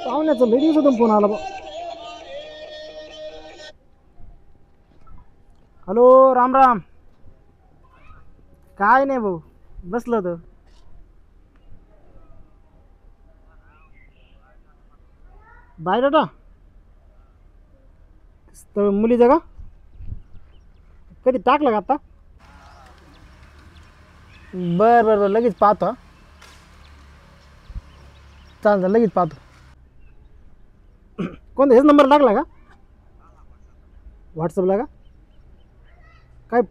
पाहुण्याचा लई दिवसातून फोन आला बा. हॅलो, राम राम. काय नाही भाऊ, बसलो होतो. बायोडाटा स्थळ मुलीचं का? कधी टाकलं का आता? बर बर बर, लगेच पाहतो. हा, चालेल, लगेच पाहतो. कोणता हेच नंबर टाकला का व्हॉट्सअपला? का काय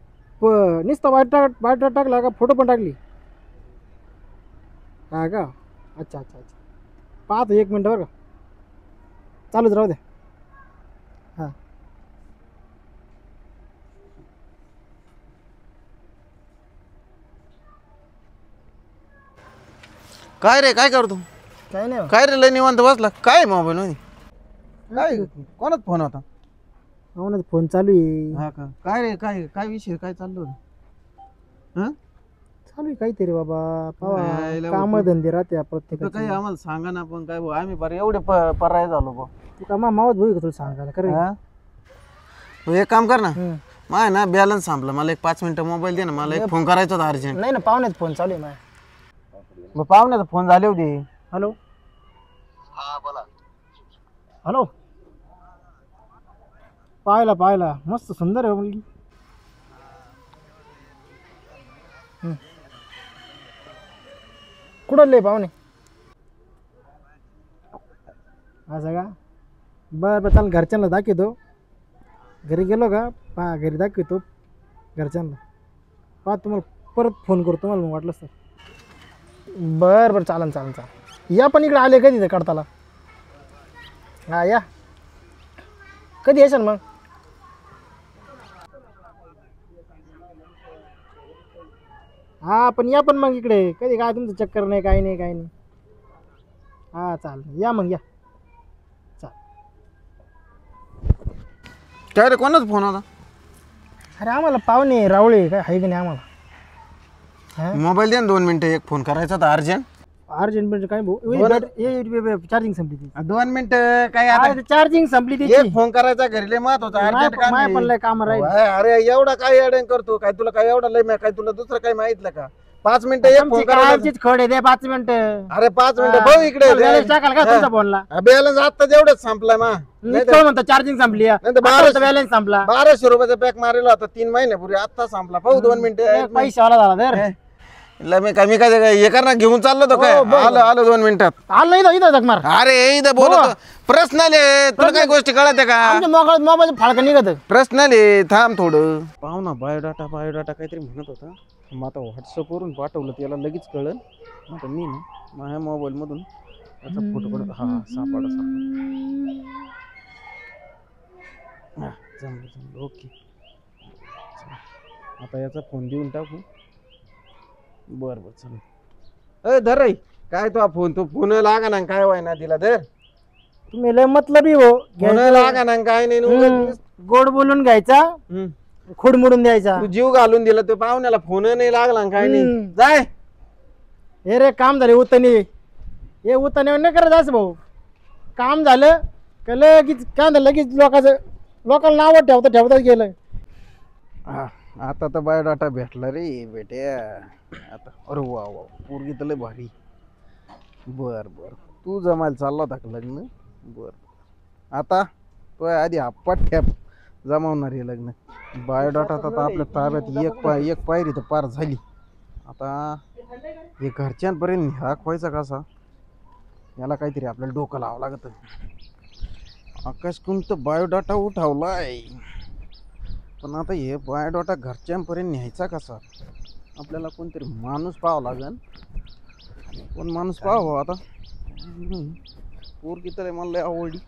नुसता बायोडाटा टाकला का फोटो पण टाकली? हा का? अच्छा अच्छा अच्छा, पाहतो 1 मिनटं बरं का, चालूच राहू द्या. हां, काय रे, काय करतो? काही नाही. काय रे, लय निवांत बसला काय मोबाईल मध्ये? काय कोणाच फोन होता? ना फोन चालू आहे. हा का? काय रे, काय काय विषय, काय चाललो होतं? हा, चालू आहे काहीतरी बाबा. यायला काम होतं. धंदे राहते तर प्रत्येकाचे. काही आम्हाला सांगा ना, पण काय भाऊ, आम्ही बरं एवढे पराय झालो बा. तू का मावत भाऊ का तुला सांगायला? खरं हा? तू एक काम कर ना, हम्म. माय ना बॅलन्स संपला, मला एक 5 मिनिटं मोबाईल दे ना, मला एक फोन करायचा होता अर्जंट. नाही ना, पाहुण्यात फोन चालू आहे माझ्या. मग पाहुण्याचा फोन झाले होते. हॅलो. हा बोला. हॅलो, पाहिला मस्त सुंदर आहे मुलगी. कुठले पाहुणे? असं का? बरं बरं, चाल, घरच्यांना दाखवतो. घरी गेलो का पहा, घरी दाखवतो घरच्यांना. पहा, तुम्हाला परत फोन करतो तुम्हाला मग वाटलंच तर. बरं बरं, चालेल चालेल चालेल. या पण इकडे आले कधी ते कडताला? हा या, कधी यायचं मग? हा, पण या पण मग इकडे कधी. काय तुमचं चक्कर नाही, काही नाही काही नाही. हा चालेल, या मग या. चाल. काय रे, कोणाचा फोन होता? अरे आम्हाला पाहुणे रावळे काय आहे की नाही आम्हाला? हा, मोबाईल दे ना 2 मिनिटं, एक फोन करायचा होता अर्जंट. अर्जंट म्हणजे काय भाऊ? चार्जिंग संपली ती. 2 मिनिटं काय आता? चार्जिंग संपली एक त्याची. फोन करायचा घरी, लय महत्वाचा अर्जंट काम माय पण आहे. लय काम राहील. अरे एवढा काय अडण करतो काय? तुला काय एवढा लय काय? तुला दुसरं काय माहितलं का? 5 मिनिटं एक फोन करायचा. कालचीच खडे दे 5 मिनिटं. अरे 5 मिनिटं भाऊ, इकडे टाकाल का तुमच्या फोनला? बॅलन्स आता जेवढंच संपलाय मा. कोण म्हणतो चार्जिंग संपली? बॅलन्स संपला. 1200 रुपयाचा पॅक मारेला होता 3 महिन्यापूर्वी, आता संपला भाऊ. 2 मिनिटं पैसे वाला झाला तर. मी काय हे कर ना, घेऊन चाललो तो काय. आलो 2 मिनिटात. आलं इथं इथं जगमार. अरे इथं बोलतो. पर्सनल आहे, तुला काय गोष्टी कळत का? मोबाईल फाळका निघत. पर्सनल आहे, थांब थोडं. पाहू ना, बायोडाटा काहीतरी म्हणत होता. मग आता व्हॉट्सअपवरून पाठवलं, त्याला लगेच कळलं. आता मी ना माझ्या मोबाईल मधून त्याचा फोटो काढून. हा, सापडा. हा, जमलं ओके. आता याचा फोन देऊन टाकू. बर चल. धर रे, काय तो फोन लागा ना, काय व्हाय ना तिला धर. तुम्ही लय मतलबी हो. फोन लागा ना, काय नाही. गोड बोलून घ्यायचा, खोड मोडून द्यायचा. तू जीव घालून दिला, तो पाहुण्याला फोन नाही लागला, काय नाही. जाय हे रे, काम झाले उतनी. हे उतने नाही करत असं भाऊ. काम झालं का लगेच काय झालं, लगेच लोकांना नाव ठेवता गेलं. आता तर बायोडाटा भेटला रे बेट्या. आता अरे वा पोरगी तर लय भारी. बर तू जमायला चालला होता का लग्न? बर, आता तो आधी पठ्ठ्या जमावणार आहे लग्न. बायोडाटा तर आपल्या ताब्यात एक पायरी तर पार झाली. आता हे घरच्यांपर्यंत हाकवायचा कसा? याला काहीतरी आपल्याला डोकं लावावं लागत. आकाश कोणता बायोडाटा उठावलाय, पण आता हे बायोडाटा घरच्यांपर्यंत न्यायचा कसा? आपल्याला कोणतरी माणूस पाहावा लागेल. कोण माणूस पाहावं आता? पोरगी तर मला लय आवडली.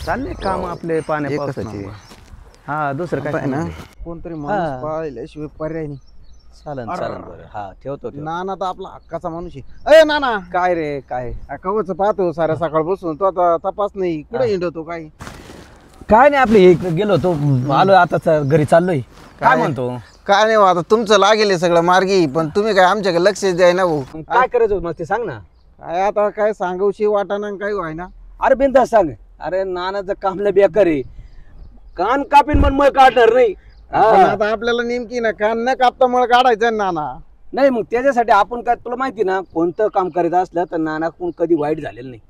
चालले काम आपले पाण्या पावसाचे. हा, दुसरं काय ना, कोणतरी माणूस पाहिल्याशिवाय पर्याय नाही. चालन बरं. हा, ठेवतो. नाना तर आपला हक्काचा माणूस आहे. अय नाना, काय रे, काय कवच पाहतो साऱ्या सकाळ बसून. तो आता तपास नाही, कुठे हिंडतो काय? काय नाही, आपले गेलो तो आलो, आता घरी चाललोय. काय म्हणतो? काय नाही हो, आता तुमचं लागेल सगळं मार्गी, पण तुम्ही काय आमच्याकडे लक्ष द्याय ना भाऊ. मग काय करायचं होतं मग ते सांग ना. काय आता काय सांगूशी वाटाणा काय व्हाय ना. अरे बिनधास्त सांग. अरे नानाचं कामला बेकार आहे, कान कापीन पण मग काढणार नाही. पण आता आपल्याला नेमकी ना कान न कापता मळ काढायचं ना नाना. नाही मग त्याच्यासाठी आपण काय, तुला माहिती ना कोणतं काम करायचं असलं तर नाना कोण कधी वाईट झालेलं नाही.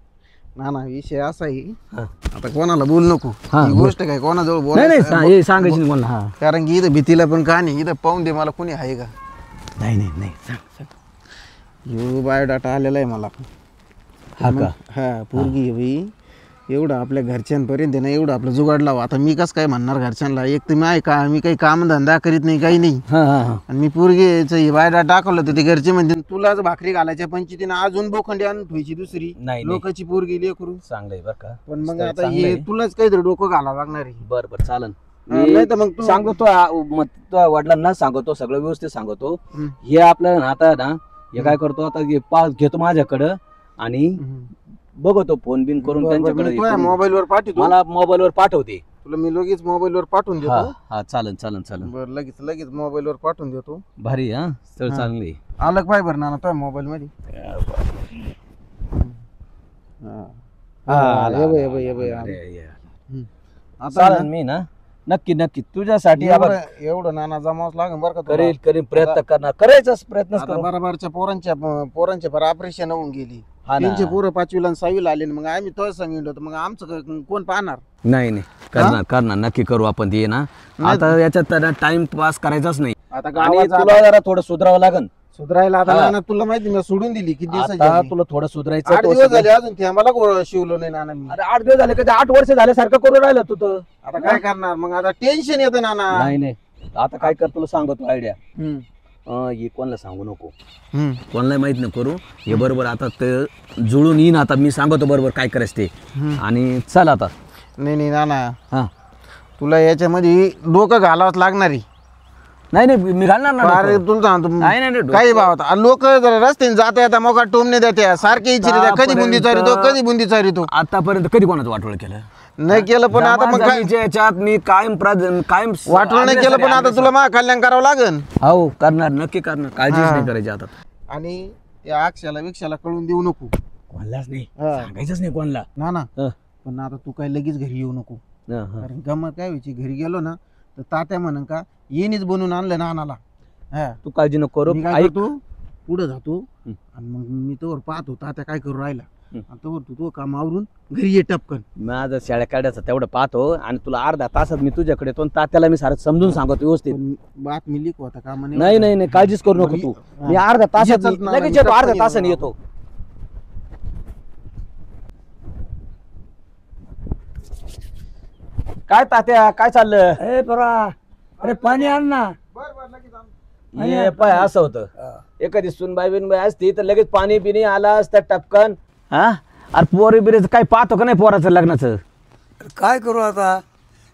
नाना विषय असा आहे, हा. आता कोणाला बोल नको ही गोष्ट काय कोणाजवळ नाही सांगायची कोणाला. हा कारण की इथं भीतीला पण का नाही, इथं पाहून दे मला कोणी आहे का. नाही नाही नाही सांग सांग. यो बायोडाटा आलेला आहे मला. हा का? हा पोरगी आहे बाई, एवढं आपल्या घरच्यांपर्यंत आहे ना, एवढं आपलं जुगाड लावा. आता मी कसं काय म्हणणार घरच्यांना, एक तर मी काही कामधंदा करीत नाही काही नाही, हा हा हा. आणि मी पोरगीचं बायोडाटा दाखवलं तर ते घरचे म्हणते तुलाच भाकरी घालायच्या पंचायतीनं अजून बोखंडी आणून ठेवायची दुसरी नाही लोकांची पोरगी लेकरू. चांगलंय बरं का. पण मग आता हे तुलाच काहीतरी डोकं घालावं लागणार आहे. बर बर चालन. नाही तर मग तू सांगतो मग तो वडिलांना सांगतो, सगळं व्यवस्थित सांगतो. हे आपलं आता ना हे काय करतो, आता हे पास घेतो माझ्याकडं आणि बघतो फोन बिन करून त्यांच्याकडे. मोबाईल वर पाठवतो, मला मोबाईल वर पाठवते. तुला मी लगेच मोबाईल वर पाठवून हा देतो. हा चालन चालन चालन. बरं लगेच मोबाईल वर पाठवून देतो. भारी हा स्थळ चांगली. आलं पाय बरं नाना तुझ्या मोबाईल मध्ये. चालन मी ना नक्की नक्की तुझ्यासाठी एवढं नाना जमावच लागेल बरं का. करेल करेल प्रयत्न करणार, करायचाच प्रयत्न करू. बरोबरच्या पोरांच्या पर ऑपरेशन होऊन गेली. हा ना. त्यांचे पोरं 5वी आणि 6वी आले, मग आम्ही तोच सांगितलं होतं, मग आमचं कोण पाहणार. नाही नाही करणार करणार नक्की करू आपण ते ना. आता याच्यात टाइम पास करायचाच नाही. आता आणि गावात तुला जरा थोडं सुधारावं लागन. सुधारायला आता नाना तुला माहिती मी सोडून दिली किती दिवस आता तुला थोडं सुधारायचं. 8 दिवस झाले अजून ते आम्हाला शिवलो नाही नाना मी. अरे 8 दिवस झाले कधी 8 वर्ष झाले सारखं करून राहिलं तू तर. आता काय करणार मग, आता टेन्शन येतं नाना. नाही नाही आता काय कर तुला सांगतो आयडिया. हे कोणाला सांगू नको, कोणाला माहित नाही करू. हे बरोबर आता ते जुळून येईन. आता मी सांगतो बरोबर काय करायचं ते. आणि चल आता. नाही नाना हा तुला याच्यामध्ये डोकं घालावंच लागणार आहे. नाही नाही मी घालणार ना अरे डोकं. तुला सांगतो नाही नाही डोकं. काही भाव लोक जरा रस्त्याने जाता येता मोका टोमने देत्या सारखे इच्छित कधी बुंदी चारितो कधी बुंदी चारितो. आतापर्यंत कधी कोणाचं वाटोळ केलं नाही केलं, पण आता मग काय याच्यात मी कायम वाटलं नाही केलं, पण आता तुला माझं कल्याण करावं लागेल. हो करणार नक्की करणार, काळजीच नाही करायची आता. आणि त्या अक्षाला विक्षाला कळून देऊ नको कोणालाच नाही सांगायचंच नाही कोणाला. ना पण आता तू काय लगेच घरी येऊ नको. कारण गमत काय व्हायची, घरी गेलो ना तर तात्या म्हणून का येणीच बनवून आणलं नानाला. तू काळजी नको करू. तू पुढे जातो आणि मग मी तोवर पाहतो तात्या काय करू राहिला, तोवर तू तो काम आवरून घरी ये टपकन. माझं शाळा काढायचं तेवढं पाहतो आणि तुला अर्धा तासात मी तुझ्याकडे येतो. तात्याला मी सारं समजून सांगतो व्यवस्थित. बातमी लिखू आता का म्हणे. नाही नाही नाही काळजीच करू नको तू. मी अर्धा तासात लगेच येतो, अर्ध्या तासाने येतो. काय तात्या काय चाललं. अरे पाणी आण ना. हे पाय असं होतं, एखादी सुनबाई बिनबाई असती तर लगेच पाणी पिणी आला असतं टपकन. हा अरे पोरी बिरीचं काय पाहतो का नाही पोराचं लग्नाचं. काय करू आता,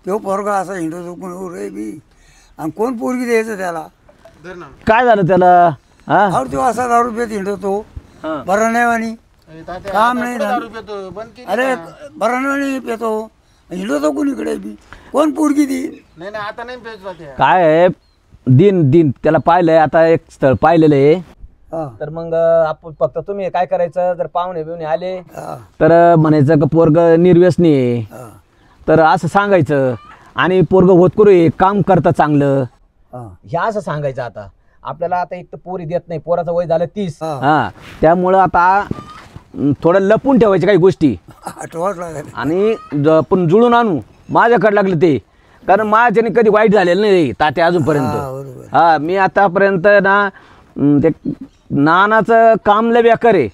तो पोरगा असा हिंडतो कोण रे बी, आणि कोण पोरगी द्यायचं त्याला. काय झालं त्याला. हा अरे तो असा दारू पित हिंडतो, बरा नाही वाणी काम नाही. अरे बरा नाही पितो, हिंडतो कोणीकडे बी, कोण पोरगी देईल. नाही आता नाही काय आहे, दिन त्याला पाहिलंय. आता एक स्थळ पाहिलेलं आहे. तर मग आपण फक्त तुम्ही काय करायचं, जर पाहुणे बिवणे आले तर म्हणायचं का पोरग निर्व्यसनी आहे, तर असं सांगायचं. आणि पोरग होतकरू आहे, काम करतं चांगलं, हे असं सांगायचं. आता आपल्याला आता एक तर पोरी देत नाही, पोराचं वय झालं 30. हा त्यामुळं आता थोडं लपून ठेवायचे काही गोष्टी आठवत लागेल. आणि आपण जुळून आणू. माझ्याकडे लागलं ते, कारण माझ्याने कधी वाईट झालेलं नाही तात्या अजूनपर्यंत. हा मी आतापर्यंत ना ते नानाचं काम लय बेकार आहे.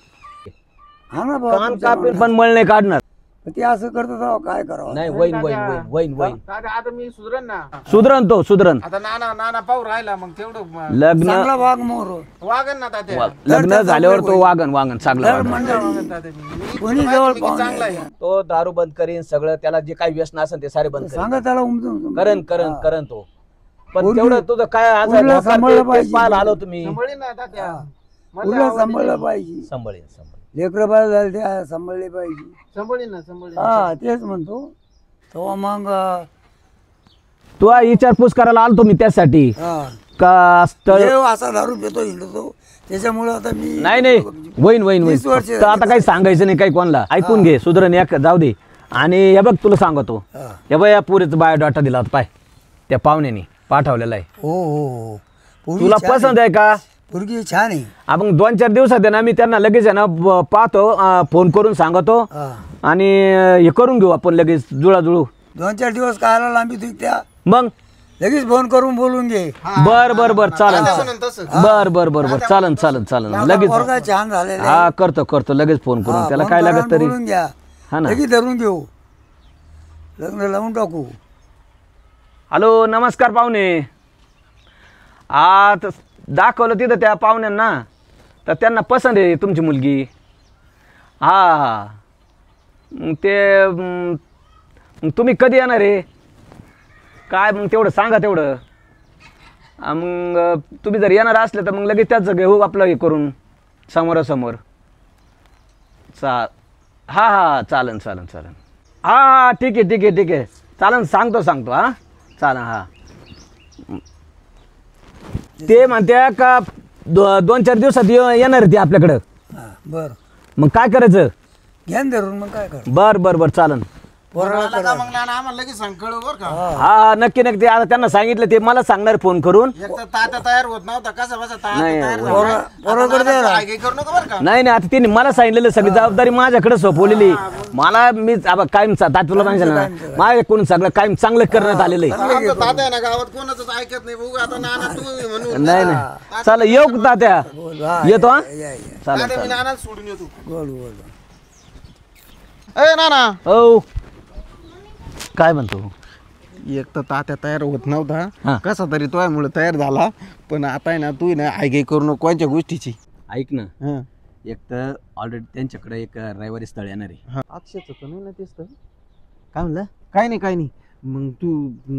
कान कापेल पण मळ नाही काढणार. ते असं करतो काय करावं. नाही वैन वैन वैन वैन आता मी सुधरण ना. सुधरण आता नाना पाहू राहिला मग तेवढं लग्न वाघ मोर वागन ना तात्या. लग्न झाल्यावर तो वागन चांगला. कोणी जवळ तो दारू बंद करीन सगळं, त्याला जे काही व्यसन असेल ते सारे बंद सांगा त्याला उमजून करण तो. पण तेवढं तुझं काय सांभाळलं पाहिजे. पाहायला आलो तुम्ही. सांभाळलं पाहिजे. सांभाळीन लेकरं बाळ झाले ते सांभाळले पाहिजे. संभळीन हा तेच म्हणतो. तेव्हा मग तू विचारपूस करायला आलतो मी त्यासाठी. का स्थळ देव असा दारू पितो हिंडतो त्याच्यामुळं आता मी नाही नाही वहीन वहीन वहीन 20 वर्ष फक्त आता काही सांगायचं नाही काही कोणाला ऐकून घे सुधरण एक जाऊ दे आणि हे बघ तुला सांगतो हे बघ या पुरीचा बायोडाटा दिला होता पाय त्या पाहुण्यानी पाठवलेला आहे हो हो हो पोरगी तुला छान पसंत आहे का पोरगी छान आहे आपण 2-4 दिवसात आहे ना मी त्यांना लगेच आहे ना पाहतो फोन करून सांगतो हा. आणि हे करून घेऊ आपण लगेच जुळाजुळू 2-4 दिवस कायला लांबी तू त्या मग लगेच फोन करून बोलून घे बर बर बर चालन बर बर बर बर चालन चालन चालन लगेच पोरगा छान झालेला हा करतो करतो लगेच फोन करून त्याला काय लागत तरी बोलून घ्या हा ना लगेच धरून घेऊ लग्न लावून टाकू हॅलो नमस्कार पाहुणे आ दाखवलं तिथं त्या पाहुण्यांना तर त्यांना पसंत आहे तुमची मुलगी हा हा मग ते मग तुम्ही कधी येणार आहे काय मग तेवढं सांगा तेवढं मग तुम्ही जर येणार असले तर मग लगेच त्याच घेऊ आपलं हे करून समोरासमोर हा हा चालन चालन चालन हा हा ठीक आहे ठीक आहे ठीक आहे चालन सांगतो हा चालन हा ते म्हणत्या का 2-4 दिवसात येणार ते आपल्याकडं बर मग काय करायचं घ्या ना धरून मग काय कर बर बर बर चालन पोराला करा. मग नाना आम्हाला लगेच सांग कळव बरं का हा नक्की नक्की आता त्यांना सांगितलं ते मला सांगणार फोन करून एक तर तात्या तयार होत नव्हता कसा बसा नाही, पोराकडे द्या ना. करू नका बरं का नाही नाही आता त्यांनी मला सांगितलेलं सगळी जबाबदारी माझ्याकडे सोपवलेली मला मी कायम तुला माहिती ना माझ्याकडून सगळं कायम चांगलं करण्यात आलेलं आहे आमचं तात्या आहे ना गावात कोणाच ऐकत नाही बघू आता नाना तू म्हणून नाही नाही चला येऊ का तात्या हा, येतो हा या, या. चालेल मी चालेल नाना सोडून येतो बोल बोल ए नाना हो काय म्हणतो एक तर तात्या तयार होत हा. नव्हता कसा तरी तोयामुळे तयार झाला पण आता आहे ना तू ना आयगाई करू नको कोणत्या गोष्टीची ऐक ना हं. एक तर ऑलरेडी त्यांच्याकडे एक रविवारी स्थळ येणार आहे अक्षयचं तर नाही ना तेच तर काय म्हणलं काय नाही मग तू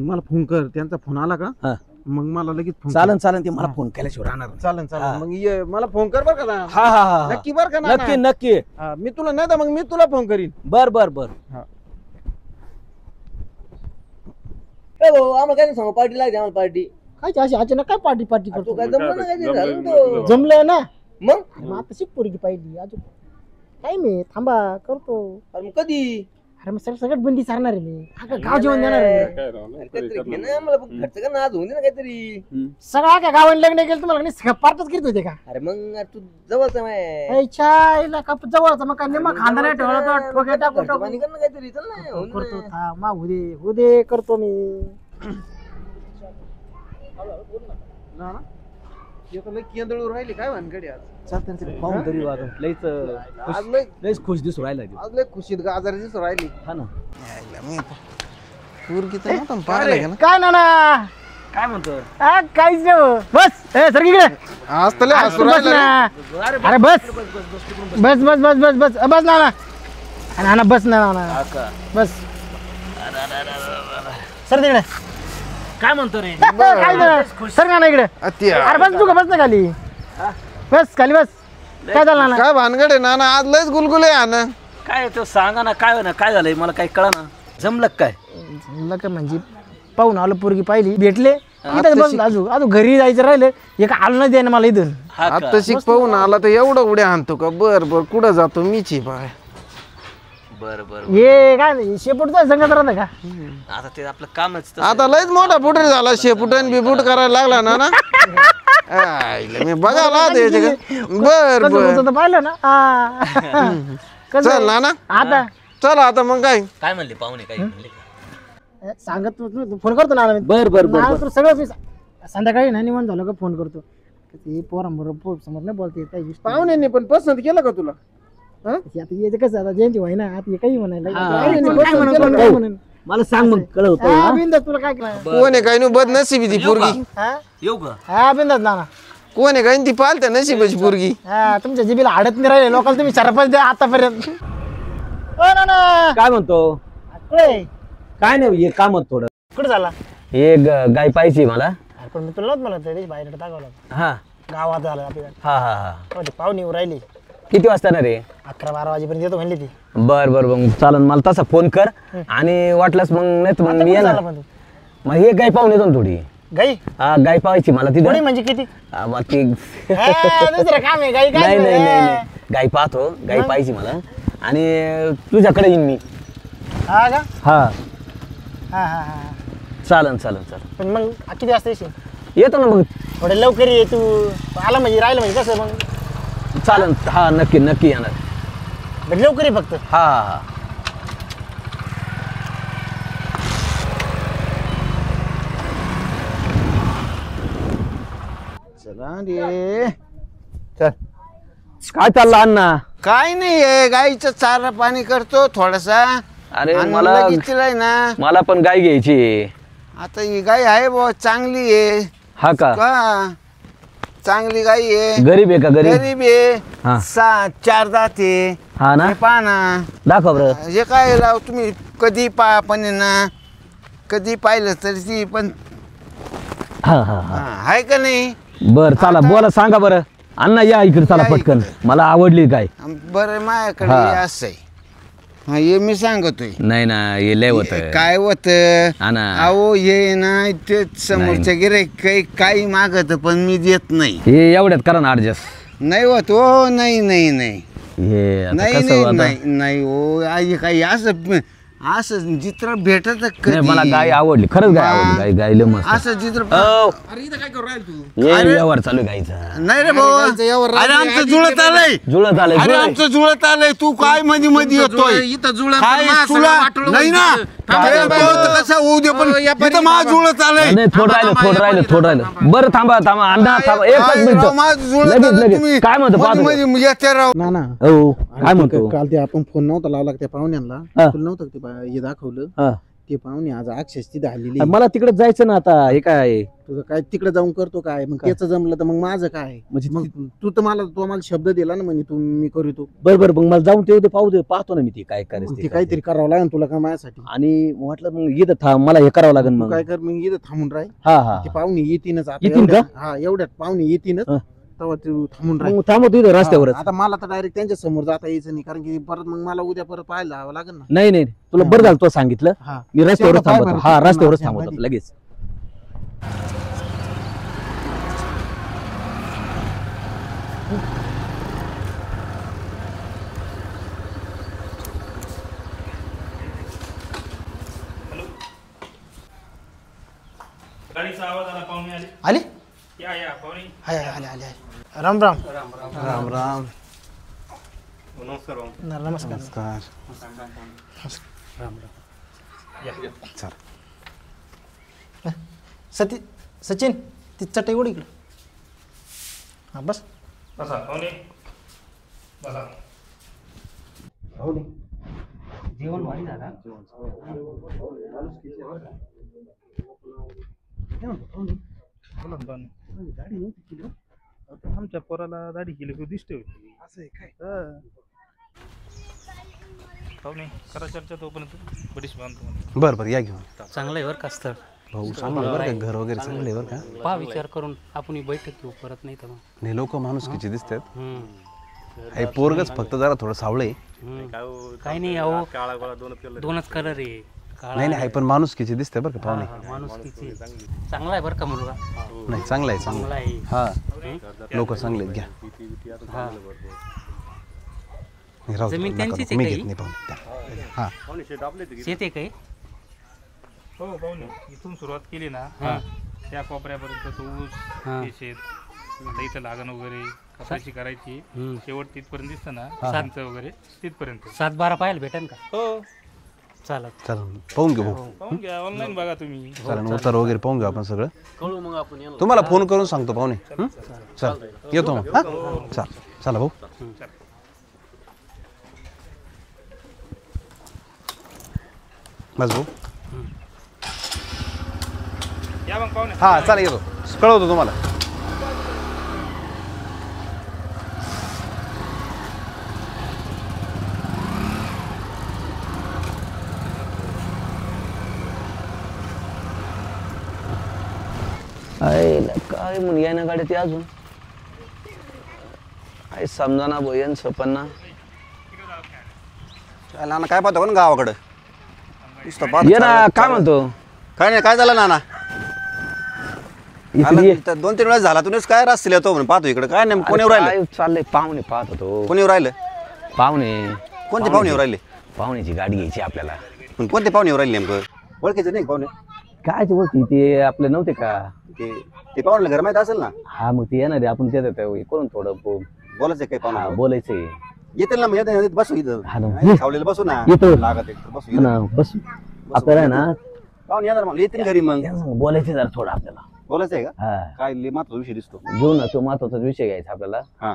मला फोन कर त्यांचा फोन आला का हा मग मला लगेच फोन चालन चालन ते मला फोन केल्याशिवाय राहणार नाही. चालन हा. चालन मग ये मला फोन कर बरं का नाना. हा हा हा नक्की बरं का नाना? नक्की नक्की हा, मी तुला नाही तर मग मी तुला फोन करीन बर बर बर आम्हाला काय सांगू पार्टी लागते आम्हाला पार्टी काय अशी अचानक काय पार्टी पार्टी करतो काय जमलं ना काहीतरी झालं ना तो. जमलं ना मग मग आता शिक पोरगी पाहिली अजून काय मी थांबा करतो अरे मग कधी अरे मग सगळं बंदी सारणार आहे मी अख्खं गाव जेवण देणार आहे मी. अरे काहीतरी घे ना आम्हाला फक्त खर्च का नाद होऊन दे ना काहीतरी सगळं काय गावाने लग्न केलं तुम्हाला नाही सगळं पार्टच करीत होते का अरे मग अरे तू जवळच आहे इच्छा का जवळचा मग काय नेमा खांदा नाही ठेवला तर ठोके टाकून खर्च टाकून पाणी कर ना काहीतरी चल ना होऊन करतो दे. थांब, मा उदे करतो मी नाना केंदळू राहिली काय भानगडी आज पाहून तरी वागं. लईच आज लय लईच खुश दिसू राहिला तो. आज लय खुशीत गाजर दिसू राहिली हा ना पोरगी तर नव्हतं पाहिलं का ना काय ना काय म्हणतो काहीच नाही हो. बस ए सर इकडे आज तर लय अरे हसू तू बस राहिला ना अरे बस बस बस बस बस बस बस ना ना बस ना बस सर तिकडे काय म्हणतो रे काय नाही. सर ना इकडे अरे बस तू का बस ना खाली बस खाली बस काय झालं ना काय भानगड आहे नाना आज लयच गुलगुले आहे ना काय तो सांगा ना काय झालंय मला काही कळा ना जमलं का काय लका म्हणजे पाहून आलो पोरगी पाहिली भेटले इथं बस अजून घरी जायचं राहिलं एक आलं नाही द्यायला मला इथून हा का? आता शिक पाहून आला तर एवढं उड्या आणतो का बर बर कुठं जातो मीची बाय बरं बरं हे काय नाही शेपूटचा संगत राहतं का आता ते आपलं कामच तसं. आता लयच मोठा पुढे झाला शेपुटन बिपुट करायला लागला ना ना आईला मी बघायला बर कसं बर होतं तर पाहिलं ना हा. कसं चल ना आता चल आता मग काय काय म्हणले पाहुणे काय म्हणले सांगत फोन करतो ना बर बर बर ना, तर सगळं मी संध्याकाळी ना निवांत झालं का फोन करतो ते पोरांबरोबर समोर नाही बोलते येत काही गोष्टी. पाहुण्यांनी पण पसंत केलं का तुला आता येते कसं आता जयंती व्हाय ना आता हे काही म्हणायला हा. पाहुण्यांनी पसंत केलं, काय म्हणून. मला सांग मग कळवतो हा, बिनधास्त तुला काय केलं कोण आहे काय नु बद नशिबी ती पोरगी हा येऊ का हा बिंदास ना कोण आहे काय ती पालत्या नशिबाची पोरगी हा तुमच्या जिबीला आडत नाही राहिले लोकांना तुम्ही सरपंच द्या आतापर्यंत ओ ना ना काय म्हणतो कुठे काय नाही हे काम थोडं कुठे झाला हे गाय पाहिजे मला अरे पण मी तुला नव्हतं म्हणत तरी बाहेर टाकावं हा गावात झालं आपल्या हा हा हा पाहुणे येऊ राहिली किती वाजता ना रे 11-12 वाजेपर्यंत येतो म्हणली ती बर बर मग चालन मला तसा फोन कर आणि वाटलंच मग नाही तर मग मी आता कुठं येणार झाला पण तू? मग हे गाय पाहून येतो ना थोडी गाई हा गाय पाहायची मला थोडी तिथे म्हणजे किती बाकी दुसरं काम आहे गाई नाही काय नाही नाही गाय पाहतो गाय पाहिजे मला आणि तुझ्याकडे येईन मी हा का हा हा हा हा चालन चालन चालन पण मग किती वाजता येशील येतो ना मग थोडे लवकर ये तू आला म्हणजे राहिलं म्हणजे कसं मग चालन हा नक्की नक्की येणार बरं, लवकर ये फक्त हा हा चला रे चल काय चाललं अण्णा काय नाही गाईचं चारा पाणी करतो थोडासा अरे आणि मला लगेच तिला आहे ना मला पण गाय घ्यायची आहे. आता ही गाय आहे बुवा चांगली आहे हा का का चांगली गाई आहे गरीब आहे का गरीब गरीब आहे हा. 4 दाते हा ना पहा ना दाखव बरं हे काय लाव तुम्ही कधी पहा पण आहे ना कधी पाहिलं तरी ती पण हा हा हा आहे का नाही बर चला बोला सांगा बरं अण्णा या इकडे चला या पटकन इकडे. मला आवडली काय बरं माझ्याकडे हा. हे असं आहे हा हे मी सांगतोय नाही ना हे लय होत काय होत हा ना. अहो हे ना ते समोरच्या गिरे काही मागत पण मी देत नाही हे एवढ्यात करा ना ऍडजस्ट नाही होत हो नाही नाही नाही हे आता नाही कसं नाही आता? नाही नाही हो आई काही असं असं चित्र भेटत नाही, मला गाय आवडली खरंच गाय आवडली गाय गाय लय मस्त असं चित्र हो. ये अरे. व्यवहार चालू आहे गायचा नाही रे भाऊ अरे आमचं जुळत आलंय जुळत आलंय अरे जुळत. आमचं जुळत आलंय तू काय मध्ये मध्ये येतोय काय तुला नाही ना ते तो कसं होऊ दे पण इथं माझं जुळत आलंय नाही थोडं राहिलं बरं थांबा अण्णा थांबा एकच काय मिनिट राव, माझं जुळत लगेच आलं लगेच तुम्ही काय म्हणतो मध्ये पाहतो मध्ये येते राव ना ना हो काय म्हणतो काल ते आपण फोन नव्हता लावला का त्या पाहुण्यांना हा. तुला नव्हतं का ते हे दाखवलं हा. ते पाहुणे आज अक्षरश तिथे आलेली मला तिकडे जायचं ना आता हे काय तुझं काय तिकडे जाऊन करतो काय मग त्याचं जमलं तर मग माझं काय म्हणजे मग तू तर मला शब्द दिला ना म्हणे तू मी करीतो बरं मग मला जाऊन ते पाहू दे पाहतो ना मी ते काय करायचं ते ते काहीतरी करावं लागेल तुला का माझ्यासाठी आणि म्हटलं मग इथं थांब मला हे करावं लागेल तू मग काय कर मग इथं थांबून राह हा हा ते पाहुणे येतीनच आता येतील का? हा एवढ्यात पाहुणे येतीनच हा. तेव्हा तू थांबून राह मग थांबतो इथं रस्त्यावरच आता मला तर डायरेक्ट त्यांच्या समोर जाता यायचं नाही कारण की परत मग मला उद्या परत पाहायला जावं लागेल ना नाही तुला बरं झालं तो सांगितलं हा मी रस्त्यावरच तेवढं पाय थांबतो बरं, हा तू रस्त्यावरच पण थांबतो माझ्या लगेच गाडीचा आवाज आला पाहुणे आले आले या पाहुणे हाय आले आले राम राम राम राम नमस्कार भाऊ नमस्कार सचिन ती चटई उड इकडे हा बस बसा पाहुणे बसा आमच्या पोराला दाढी केली खूप दिसते होती असं आहे काय पाहुणे करा चर्चा तोपर्यंत बरीच बांधतो बरं या घेऊन चांगलं आहे बरं का स्थळ भाऊ चांगलं बरं का घर वगैरे चांगले आहे बरं का पहा विचार करून आपण ही बैठक घेऊ परत नाही तर मग नाही लोक माणुसकीचे दिसतात हे पोरगच फक्त जरा थोडं सावळे काही नाही अहो दोनच कलर आहे काळा नाही आहे पण माणुसकीचे दिसते बरं का पाहुणे माणूस किती चांगला आहे बरं का मुलगा नाही चांगलं आहे चांगला आहे हा लोक चांगले आहेत, घ्या हा नाही, राहू दे, जमीन नका त्यांचीच नको, आहे मी काही? घेत नाही पाहुणे द्या. हा शेत आहे काही हो पाहुणे इथून सुरुवात केली ना हा. त्या कोपऱ्यापर्यंत तो ऊस हा. हे शेत आता इथं लागण वगैरे कपाशी करायची हम्म. शेवट तिथपर्यंत दिसतं ना चिंच वगैरे तिथपर्यंत 7-12 पाहायला भेटेल का हो चालत चालेल पाहून घेऊ भाऊ पाहून घ्या ऑनलाईन बघा तुम्ही चालेल उतार वगैरे पाहून घेऊ आपण सगळं कळू मग आपण याला. तुम्हाला फोन करून सांगतो पाहुणे हं? चल येतो मग हा चल चला भाऊ बस भाऊ या मग पाहुणे हा चालेल येतो कळवतो तुम्हाला काय म्हणून या ना गाडी ती अजून काय समजाना भोयन सपन्ना नाना काय पाहतो ना गावाकडं नुसतं पाहतो ये ना काय म्हणतो काय नाही काय झालं नाना इकडे आला 2-3 वेळा झाला तुम्हीच काय रस्त्याला येतो म्हणून पाहतो इकडे काय नेमकं कोण येऊ राहिलं काय चाललंय पाहुणे पाहत होतो. कोण येऊ राहिलं पाहुणे कोणते पाहुणे येऊ राहिले पाहुण्याची गाडी घ्यायची आपल्याला. पण कोणते पाहुणे येऊ राहिले नेमकं ओळखायचं नाही पाहुणे काय ते होती ते आपले नव्हते का ते पाहुण्याला घर माहित असेल ना हा मग ते येणार आहे आपण त्याच्यात करून थोडं बोलायचं काय पाहुणे बोलायचंय. येतील ना मग बसू इथं हा ना. खावलेलं बसू ना येतो. लागत आहे, बसू हा इथं. ना बस आपल्याला आहे ना पाहुणे येणार मग येतील घरी मग बोलायचं जरा थोडं आपल्याला. बोलायचं आहे का हा काय महत्वाचा विषय दिसतो घेऊ ना तो महत्वाचा विषय घ्यायचा आपल्याला. हा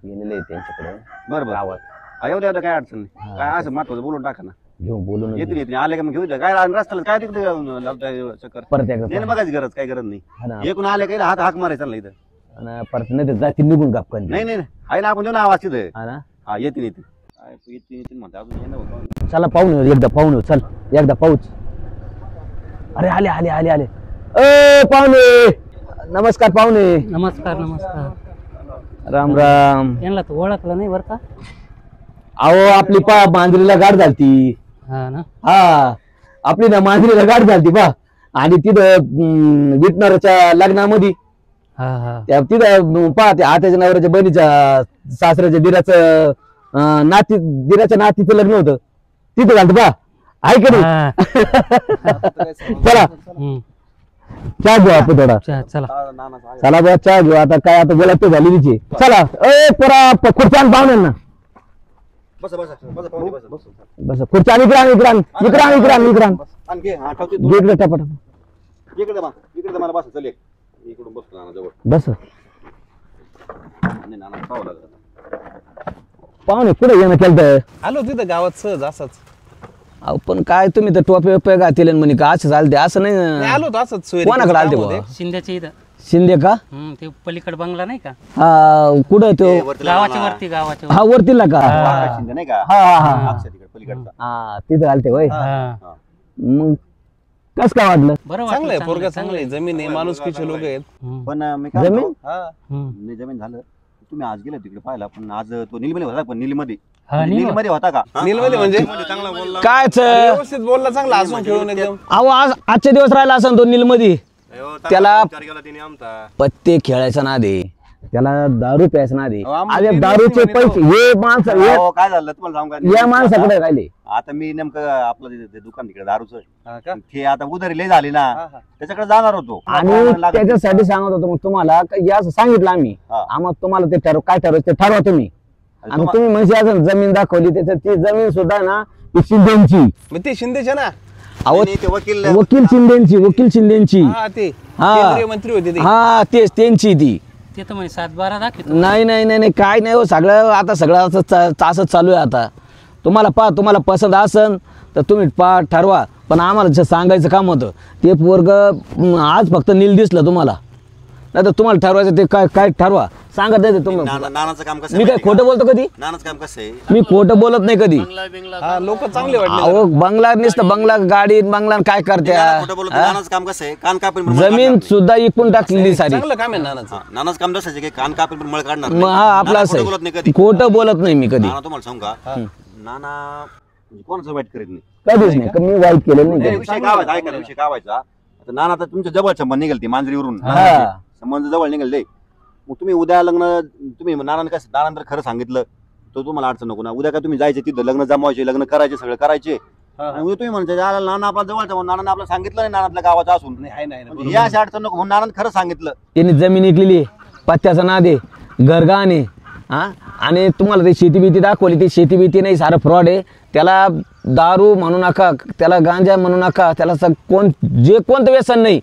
गेलेले आहे त्यांच्याकडे बरोबर गावात. येऊ द्या काय अडचण नाही काय असं महत्वाचं बोलून टाका ना घेऊन बोलून येतील आले का मग घेऊ द्या काय रस्त्याला काय तिकडे लावताय चक्कर परत एकदा नाही बघायची गरज काय गरज नाही हा ना. एकूण आले काही हाक मारायचा ना इथं आणि परत नाही तर जाती निघून गपकन. नाही नाही आहे ना आपण देऊ ना आवाज तिथे हा ना. हा येतील येतील म्हणते अजून येणं होतं. चला पाहुणे एकदा पाहुणे चल एकदा पाहूच. अरे आले आले आले आले ए पाहुणे नमस्कार पाहुणे. नमस्कार नमस्कार. राम राम. यांना तर ओळखलं नाही बरं का. अहो आपली मांजरीला गाठ झालती. हा ना. हा आपली ना मांजरीला गाठ झालती पा आणि तिथं विटणाऱ्याच्या लग्नामध्ये हा हा त्या तिथं ते आत्याच्या नवऱ्याच्या बहिणीच्या सासऱ्याच्या दिराचं दिराच्या नातीचं लग्न होतं तिथं झालं पा आहे का हा. नाही. चला हम्म. चहा घेऊ आपण थोडा. चला चला बा चहा घेऊ आता काय आता बोला तो झाली तिची. चला ए पोरा खुर्च्या पाहुण्यांना बसा बसा बसा पाहुणे बसा बस बस खुर्च्या इकरान इकरान इकरान इकरान इकरान आणखी हा ठेवते इकडे टपाटप इकडे मला बसा चल एक इकडून बसतो नाना जवळ बस. आणि नाना खावं लागत पाहुणे कुठे येणं केलं. आलो तिथं गावात सहज असंच. अहो पण काय तुम्ही तर टोपे वोपे घातील म्हणे का असं चालते असं नाही नाही, आलो होतो असंच सोयरी कोणाकडे आलते कामामध्ये. बुवा? शिंद्याच्या इथं. शिंदे का ते पलीकड बंगला नाही का. हा कुठं तो गावाच्या वरती गावाच्या हा वरतीला का शिंदे नाही का हा हा हा अक्षय तिकडे पलीकडचा हा तिथं आलते होय. हा. मग कस काय वाटलं. बरं चांगलं आहे वाटलं, पोरगा चांगलं चांगलं आहे जमीन आहे माणुसकीचे लोक आहेत. हम्म. पण मी काय जमीन? म्हणतो, हा हम्म. नाही जमीन झालं तुम्ही आज गेला तिकडे पाहिला पण आज तो नीलमध्ये होता पण नीलमध्ये हा, नील. नीलमध्ये होता का नीलमध्ये म्हणजे कायच व्यवस्थित बोलला चांगला हसून खेळून एकदम. अहो आज आजच्या दिवस राहिला असं तो नीलमध्ये त्याला पत्ते खेळायचा ना दे त्याला दारू प्यायचा ना दे. अहो, आम्हाला अरे ते दारूचे दिवस पैसे हे माणसं अहो, काय झालं तुम्हाला सांगू का या माणसाकडे राहिले. आता मी नेमकं आपलं ते दुकान तिकडे दारूचं हा का? ते आता उधारी लय झाली ना हा. त्याच्याकडे जाणार होतो आणि त्याच्यासाठी सांगत होतो मग तुम्हाला का हे असं सांगितलं आम्ही हा. आम्हाला तुम्हाला ते ठरव काय ठरवायचं ते ठरवा तुम्ही. आणि तुम्ही म्हणजे अजून जमीन दाखवली त्याच्यात ती जमीन सुद्धा ना ती शिंदेची. मग ते शिंदेचे ना. अहो नाही, ते वकील वकील शिंदेची हा ते हा. केंद्रीय मंत्री होते ते. हा तेच त्यांची ती. ते तर म्हणे 7-12 दाखवतो. नाही नाही नाही नाही काय नाही हो सगळं आता सगळं असंच चालू आहे आता. तुम्हाला पसंत असन तर तुम्ही ठरवा पण आम्हाला जे सांगायचं काम होतं ते पोरग आज फक्त नील दिसलं तुम्हाला नाही तर तुम्हाला ठरवायचं ते काय ठरवा सांगत नाही तुम्ही. नानाचं काम कसं मी काय खोटं बोलतो कधी. नानाचं काम कसं आहे मी खोटं बोलत नाही कधी. हा लोक चांगले वाटले. अहो बंगला नुसतं बंगला गाडी बंगला काय करत्या. खोटं बोलतो नानाचं काम कसं आहे कान कापेल जमीन सुद्धा इकून टाकलेली सारी. चांगलं काम आहे नानाचं. नानाचं काम तसंच आहे की कान कापेल पण मळ काढणार मग हा आपला असं खोटं बोलत नाही कधी खोटं बोलत नाही मी कधी नाना तुम्हाला सांगू का नाना म्हणजे कोणाचं वाईट करीत नाही कधीच नाही मी वाईट केलं नाही कधी. विषय गावायचा ऐका ना, विषय गावायचा आता नाना आता तुमच्या जवळ संबंध निघाल ती मांजरीवरून हा. संबंध जवळ निघाल मग तुम्ही उद्या लग्न तुम्ही नानानं कसं नानानं खरं सांगितलं तर तुम्हाला अडचण नको ना उद्या का तुम्ही जायचे तिथं लग्न जमवायचे लग्न करायचे सगळं करायचे आणि उद्या तुम्ही म्हणजे नाना आपला जवळचा म्हणून नानानं आपलं सांगितलं नाही नानातल्या गावाचा असून नाही म्हणजे या अशा अडचण नको म्हणून नानानं खरं सांगितलं त्यांनी जमीन विकलेली पत्त्याचा नाद आहे घरगाणे हा आणि तुम्हाला ते शेती भीती दाखवली ती शेती भीती नाही सारं फ्रॉड आहे. त्याला दारू म्हणू नका त्याला गांजा म्हणू नका त्याला कोणतं व्यसन नाही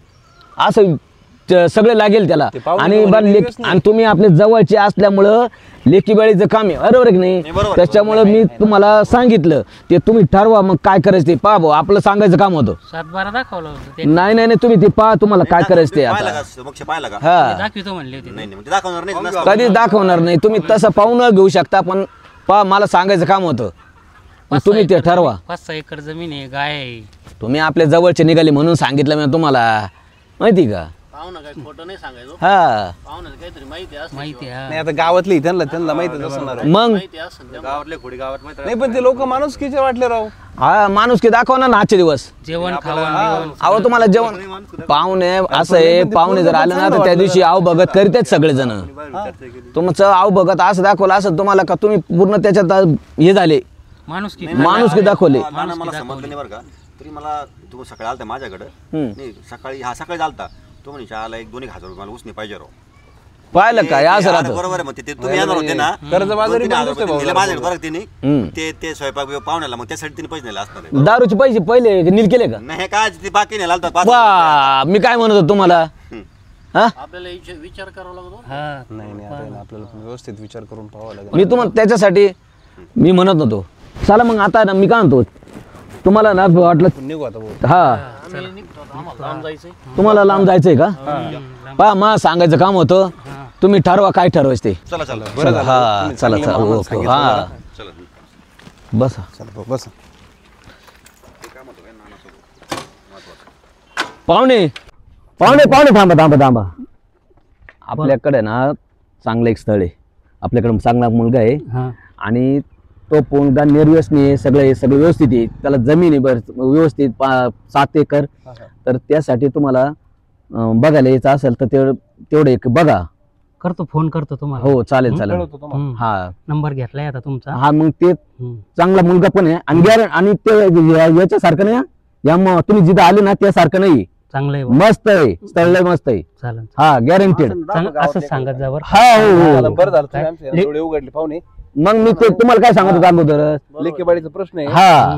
असं सगळे लागेल त्याला. आणि आणि तुम्ही आपले जवळचे असल्यामुळं लेकीबाळीचं काम आहे बरोबर की नाही. त्याच्यामुळं मी तुम्हाला सांगितलं ते तुम्ही ठरवा मग काय करायचं ते पहा भाऊ आपलं सांगायचं काम होतं. 7-12 दाखवलं होतं ते. नाही नाही तुम्ही ते पहा तुम्हाला काय करायचं ते आता. पाहिला का हा दाखवितो म्हणले होते. नाही नाही दाखवणार नाही कधीच दाखवणार नाही तुम्ही तसं पाहून घेऊ शकता पण पहा मला सांगायचं काम होतं मग तुम्ही ते ठरवा. 5-6 एकर जमीन आहे गाय आहे. तुम्ही आपल्या जवळचे निघाले म्हणून सांगितलं मी तुम्हाला माहिती का. हा माहिती आहे नाही आता गावातली त्यांना माहितीच असणार मग गावातले खोडी गावात माहिती नाही पण ते लोक माणुसकीचे वाटले राव हा माणूस की दाखवा ना आजचे दिवस जेवण खावण अहो तुम्हाला जेवण पाहुणे असं आहे पाहुणे जर आले ना तर त्या दिवशी आव भगत करीतेच सगळेजण तुमचं आव भगत असं दाखवलं असं तुम्हाला का तुम्ही पूर्ण त्याच्यात हे झाले माणूस की माणूस की दाखवले मला समजलं नाही बरं का तरी मला तू सकाळी आलता माझ्याकडं नाही सकाळी आलता तो म्हणे चहाला 1-2 हजार मला उसने पाहिजे राव पाहिलं काय असं अरे राहतं बरोबर आहे मग ते तुम्ही येणार होते ना कर्जबाजारी पण दिसते भाऊ. माझ्याकडे बरं तिने हम्म. ते स्वयंपाक पाहुण्याला मग त्यासाठी तिने पैसे नेले असतात दारूचे पैसे पहिले नील केले का नाही काय ते बाकी नेला आलता 5 वा मी काय म्हणत होतो तुम्हाला हा नाही आता आहे ना, आपल्याला पण व्यवस्थित विचार करून पाहावा लागेल मी तुम्हाला त्याच्यासाठी मी म्हणत नव्हतो चला मग आता ना मी काय म्हणतो तुम्हाला ना वाटलं निघू आता भाऊ. हा तुम्हाला लांब जायचंय का पहा मग सांगायचं काम होतं तुम्ही ठरवा काय ठरवायचं ते चला चला बरं झालं हा तुम्ही चला चांगलं चला माणूस ओके सांगितलं हा मला. चला बसा चला भाऊ, बस पाहुणे पाहुणे पाहुणे थांबा थांबा थांबा आपल्याकडे ना चांगलं एक स्थळ आहे आपल्याकडे चांगला मुलगा आहे हा आणि तो मुलगा निर्व्यसनी आहे सगळं व्यवस्थित आहे त्याला जमीन आहे व्यवस्थित 7 एकर तर त्यासाठी तुम्हाला बघायला यायचं असेल तर तेवढं एक बघा करतो फोन करतो तुम्हाला हो चालेल चालेल कळवतो तुम्हाला. हा नंबर घेतलाय आता तुमचा हा मग ते चांगला मुलगा पण आहे आणि आणि ते याच्यासारखं नाही तुम्ही जिथं आले ना त्यासारखं नाही चांगलं आहे मस्त आहे स्थळ लय मस्त आहे चालेल हा गॅरंटेड असं सांगत जा बरं हा हो हो झालं, बरं झालं तुम्ही आमचे डोळे उघडले पाहुणे मग मी ते तुम्हाला काय सांगत होतो अगोदर लेकेबाडीचा प्रश्न आहे हा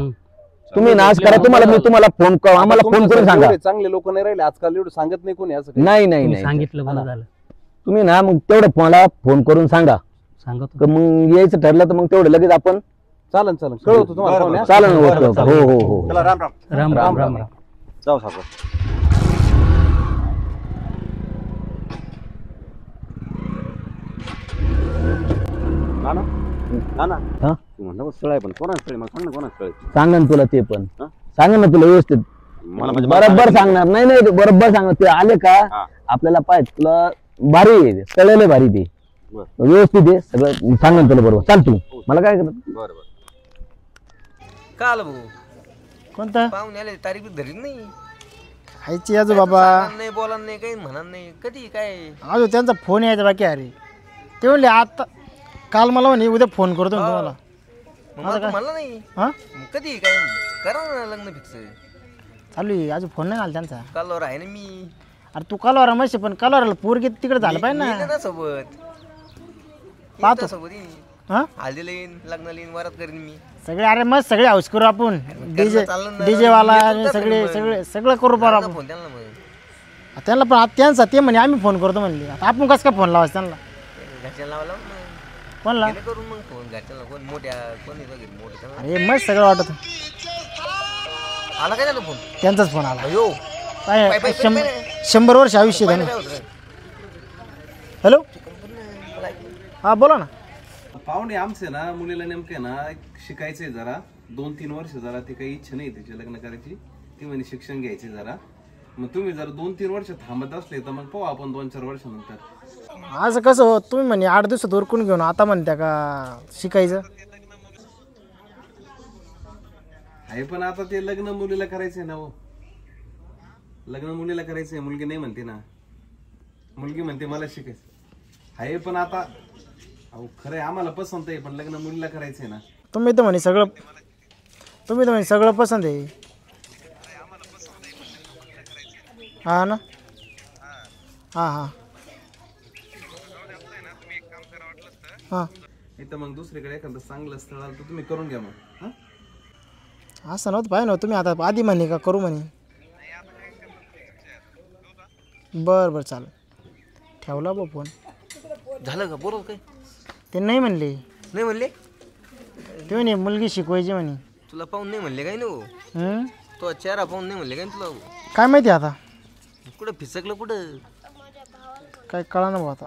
तुम्ही नाच करा मी तुम्हाला फोन आम्हाला फोन करून सांगा एवढे चांगले लोक नाही राहिले आजकाल एवढं सांगत नाही कोणी असं काही. नाही नाही तुम्ही नाही सांगितलं बरं झालं तुम्ही ना मग तेवढं मला फोन करून सांगा सांगतो का मग यायचं ठरलं तर मग तेवढं लगेच आपण चालन कळवतो तुम्हाला पाहुणे, हा? चालेल ओके ओके हो हो हो चला राम राम राम राम राम राम जाऊ साहेब ना हा? तू म्हणलं स्थळ आहे पण कोणाचं स्थळ आहे? मला सांग ना कोणाचं स्थळ आहे? सांगा ना तुला ते पण हा? सांगा ना तुला व्यवस्थित मला म्हणजे बरोबर सांगणार नाही नाही बरोबर सांगणार ते आले का हा. आपल्याला पाहिजे तुला भारी आहे स्थळ भारी ते बरं. व्यवस्थित आहे सगळं सांगा ना तुला बरोबर चाल तू मला काय करत बरं बरं का आलं भाऊ कोणता पाहुणे आले तारीख धरली नाही खायची आजू बाबा सांगा नाही बोला नाही काही म्हणा नाही कधी काय आजू त्यांचा फोन यायचा बाकी अरे ते म्हणले आता काल मला म्हणे उद्या फोन करतो मी तुम्हाला मग मला तू म्हणलं नाही हा मग कधी काय करा ना लग्न फिक्स चालू आहे अजून फोन नाही आला त्यांचा कालवर आहे ना मी अरे तू कालवार मशी पण कालवाराला पोरगी तिकडे झालं पाहिजे येईन ना ना सोबत पाहतो. येईन सोबत येईन हा हळदीला येईन लग्नाला येईन वरात करीन मी सगळे अरे मस्त सगळे हाऊस करू आपण डीजे चाललं ना. डीजे वाला येतो आणि का सगळे मग? सगळे सगळं करू बरं आपण फोन त्यांना मग त्यांना पण आता त्यांचा ते म्हणे आम्ही फोन करतो म्हणले आता आपण कसं काय फोन लावायचं त्यांना घरच्यांना लावा लावून मग कोणला गेले करून मग फोन घरच्यांना कोण मोठ्या कोण येतो घरी मोठे त्यांना अरे मस्त सगळं वाटत आला काय झालं फोन त्यांचाच फोन आला अयो काय पाय, 100 वर्ष आयुष्य आहे काय होतं हॅलो हा बोला ना पाहुणे आमचे ना मुलीला नेमके ना शिकायचंय जरा 2-3 वर्ष जरा ती काही इच्छा नाही तिची लग्न करायची ती म्हणे शिक्षण घ्यायचे जरा मग तुम्ही जर 2-3 वर्ष थांबत असले तर मग पाहू आपण 2-4 वर्षानंतर असं कसं हो तुम्ही म्हणे 8 दिवसात उरकून घेऊन आता म्हणत्या का शिकायचं आहे पण आता ते लग्न मुलीला करायचंय ना हो लग्न मुलीला करायचंय मुलगी नाही म्हणते ना मुलगी म्हणते मला शिकायचं आहे पण आता अहो खरंय आम्हाला पसंत आहे पण लग्न मुलीला करायचंय ना तुम्ही तर म्हणे सगळं पसंत आहे हा ना हा हा हा इथं मग दुसरीकडे एखादं चांगलं स्थळ आलं तर तुम्ही करून घ्या मग हा असं नव्हतं पाहिजे ना तुम्ही आता आधी म्हणे का करू म्हणे बरं चालेल ठेवला बा फोन झालं का बरोबर काय ते नाही म्हणले नाही म्हणले ते म्हणे मुलगी शिकवायची म्हणे तुला पाहून नाही म्हणले काय नको हम्म? तो चेहरा पाहून नाही म्हणले काय तुला काय माहिती आता कुठं फिसकलं कुठं काय कळा ना भाऊ आता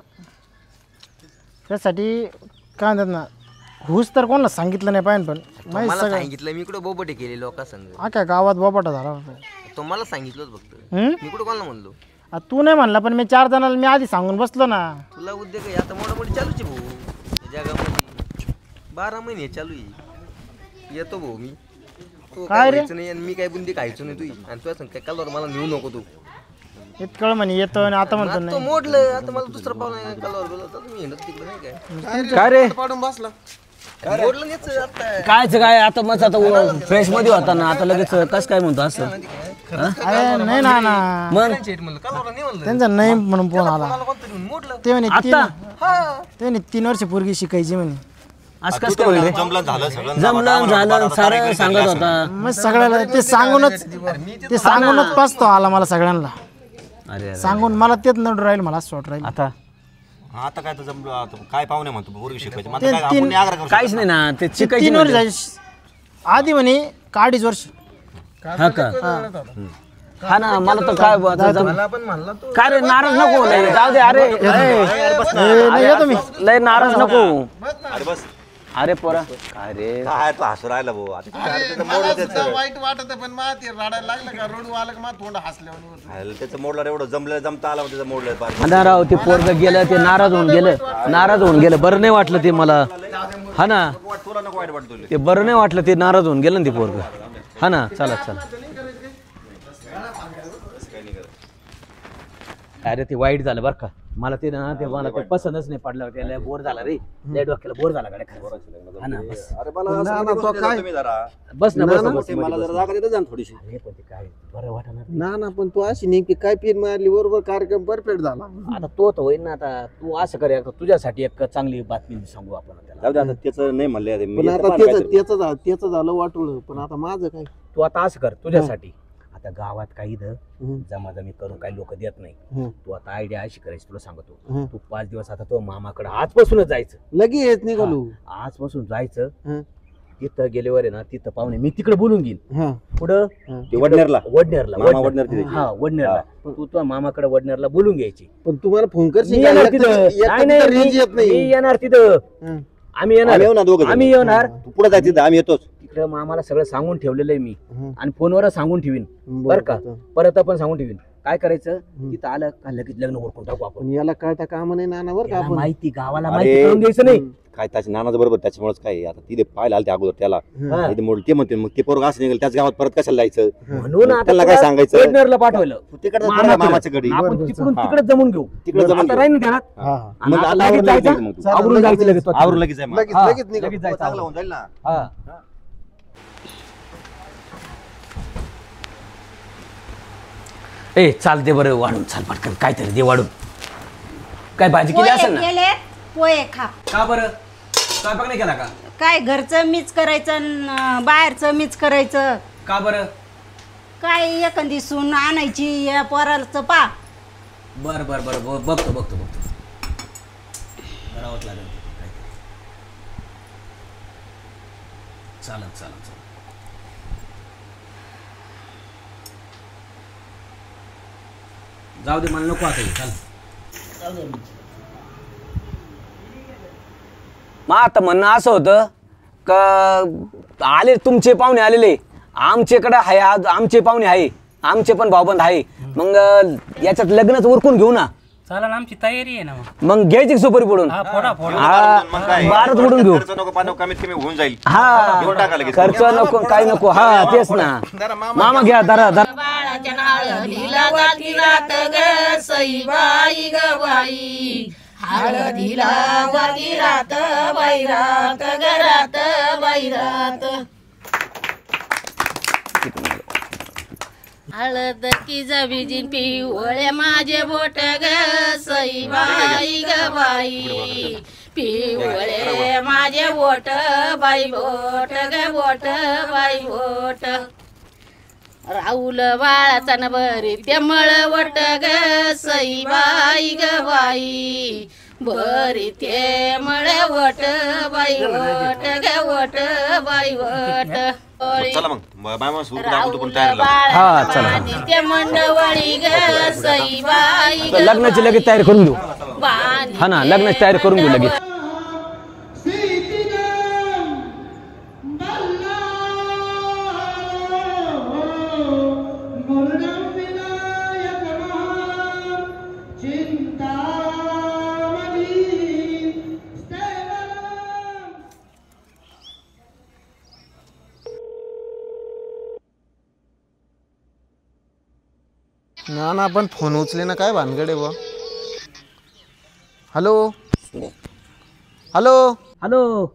त्यासाठी काय म्हणतात ना हुस तर कोणाला सांगितलं नाही पाहिजे पण माहिती मला सगळं सांगितलं मी कुठं बोबटे केले लोका संग हा काय गावात बोपाटा झाला तो मला सांगितलंच फक्त हम्म? मी कुठं कोणाला म्हणलो तू नाही म्हणला पण मी 4 जणांना मी आधी सांगून बसलो ना. तुला उद्योग आहे आता मोठी चालूच आहे भाऊ या जगामध्ये 12 महिने चालू आहे. येतो भाऊ मी. तू काय रे? खायचं नाही आणि मी काय बुंदी खायचो नाही तुझी आणि तुझ्या संग काय कलर मला नेऊ नको तू. इतकं म्हणे येतो आणि आता म्हणतो तो नाही. मोडलं आता मला दुसरं पाहुणा कलर बोलवतो तुम्ही हिंडत तिकडे नाही काय काय रे पाडून बसला मोडलं नेच आता कायच काय आता मग आता फ्रेश मध्ये होता ना आता लगेच कस काय म्हणतो असं अरे नाही ना ना मग कलर नाही म्हणलं त्यांचा नाही म्हणून फोन आला. मोडलं ते म्हणे आता? ते म्हणे 3 वर्ष पूर्वी शिकायची म्हणे. असं कसं काय म्हणले जमलं झालं सगळं जमलं झालं सारं सांगत होता. मग सगळ्याला ते सांगूनच पाचतो आला मला सगळ्यांना. अरे सांगून मला तेच नड राहील मला शॉर्ट राहील. आता आता काय तर जमलं आता काय पाहुणे म्हणतो पोरगी शिकवायची मग आता काय आपण आग्रह करू काहीच नाही ना ते शिकायची 3 वर्ष आधी म्हणे 2.5 वर्ष. हा का हा ना मला तर काय काय रे नाराज नको लय जाऊ दे अरे येतो मी. लय नाराज नको अरे बस अरे पोरा काय रे काय तो हसू राहिला भाऊ आता त्याचं मोडलं त्याचं वाईट वाटत पण मा ते रडायला लागलं का रडू आलं का मा तोंड हसल्यावर हाल, त्याचं मोडलं एवढं जमलं जमता आलं त्याचं मोडलं पार. हा राव ते पोरग गेलं ते नाराज होऊन गेलं बरं नाही वाटलं ते मला. हा ना तुला नको वाईट वाटतो ते बरं नाही वाटलं ते नाराज होऊन गेलं ना ते पोरग. हा ना चला अरे ते वाईट झालं बरं का मला ते ना ते मला ते पसंतच नाही पडलं त्याला बोर झाला रे लय डोक्याला बोर झाला गाड्या हा ना बस अरे मला तुम्ही जरा बस ना बस मला जरा जागा देता जा ना थोडीशी. अरे पण ते काय बरं वाटणार ना पण तू अशी नेमकी काय पेन मारली बरोबर कार्यक्रम परफेक्ट झाला. आता तो तर होईल ना आता तू असं कर एकदा तुझ्यासाठी एक चांगली बातमी सांगू आपण त्याला. जाऊ दे आता त्याचं नाही म्हणले पण आता त्याचं झालं वाटलं पण आता माझं काय. तू आता असं कर तुझ्यासाठी आता गावात काही जमाजमी करून काही लोक देत नाही. तू आता आयडिया अशी करायची तुला सांगतो तू 5 दिवस आता तो मामाकडे आजपासूनच जायचं. लगेच निघालो आजपासून जायचं तिथं गेल्यावर आहे ना तिथं पाहुणे मी तिकडे बोलून घेईन पुढं वडनेरला वडनेरला मामा वडनेर हा वडनेरला तू तुझ्या मामाकडे वडनेरला बोलून घ्यायची. पण तुम्हाला फोन मी येणार तिथं मी येणार तिथं आम्ही येणार तू पुढे जाय तिथं आम्ही येतोच. तिकडे मामाला सगळं सांगून ठेवलेलं आहे मी आणि फोनवर सांगून ठेवीन बरं का परत आपण सांगून ठेवीन काय करायचं तिथं आलं का लगेच लग्न उरकून टाकू आपण. याला कळता कामा नाही नानावर का आपण माहिती गावाला माहिती करून घ्यायचं नाही काय त्याच्या नानाचं बरोबर त्याच्यामुळेच काय आता तिथे पाहायला आलं ते अगोदर त्याला ते म्हणते मग ते पोरग असं निघेल त्याच गावात परत कशाला जायचं म्हणून त्याला काय सांगायचं वडनेरला पाठवलं तिकडे मामाच्या घरी आपण तिकडून तिकडे जमून घेऊ तिकडे जमून आता राहील ना मग आता आवरून जायचं आवरून जायचं लगेच आवरून लगेच जाय मग. लगेच जायचं चांगलं होऊन जाईल ना. हा ए चाल दे बरं वाढून चाल पटकन काहीतरी दे वाढून काय भाजी केली असेल ना केले पोहे खा. का बरं स्वयंपाक नाही केला का काय घरचं मीच करायचं न बाहेरचं मीच करायचं. का बरं काय एखादी सून आणायची या पोराचं पा. बरं बरं बरं बघतो करावंच लागेल चालत जाऊ दे मला नको आता चाल मग आता म्हणणं असं होतं का आले तुमचे पाहुणे आलेले आमच्याकडे आहे आज आमचे पाहुणे आहे आमचे पण भाऊबंद आहे मग याच्यात लग्नच उरकून घेऊ ना. चला ना आमची तयारी आहे ना मग घ्यायची सुपारी पडून बारच पडून घेऊ कमीत कमी होऊन जाईल. हा खर्च नको काय नको हा तेच ना मामा घ्या धरा धरा हळदीला वाती रात बैरात घरात बैरात हळद की जबिजी पिवळे माझे बोट ग सई बाई ग बाई पिवळे माझे बोट बाई बोट ग बोट बाई बोट राहुल बाळाचा न बरी ते मळवट ग सई बाई ग बाई बरी ते मळवट बाई वट ग वट बाई वट चला मग मामा सुरू दाखवतो पण तयार हा चला ते मंडवळी ग सई बाई लग्नाची लगेच तयारी करून घेऊ हा ना लग्नाची तयारी करून घेऊ लगेच ना ना पण फोन उचले ना, काय भानगड आहे बुवा. Hello hello hello.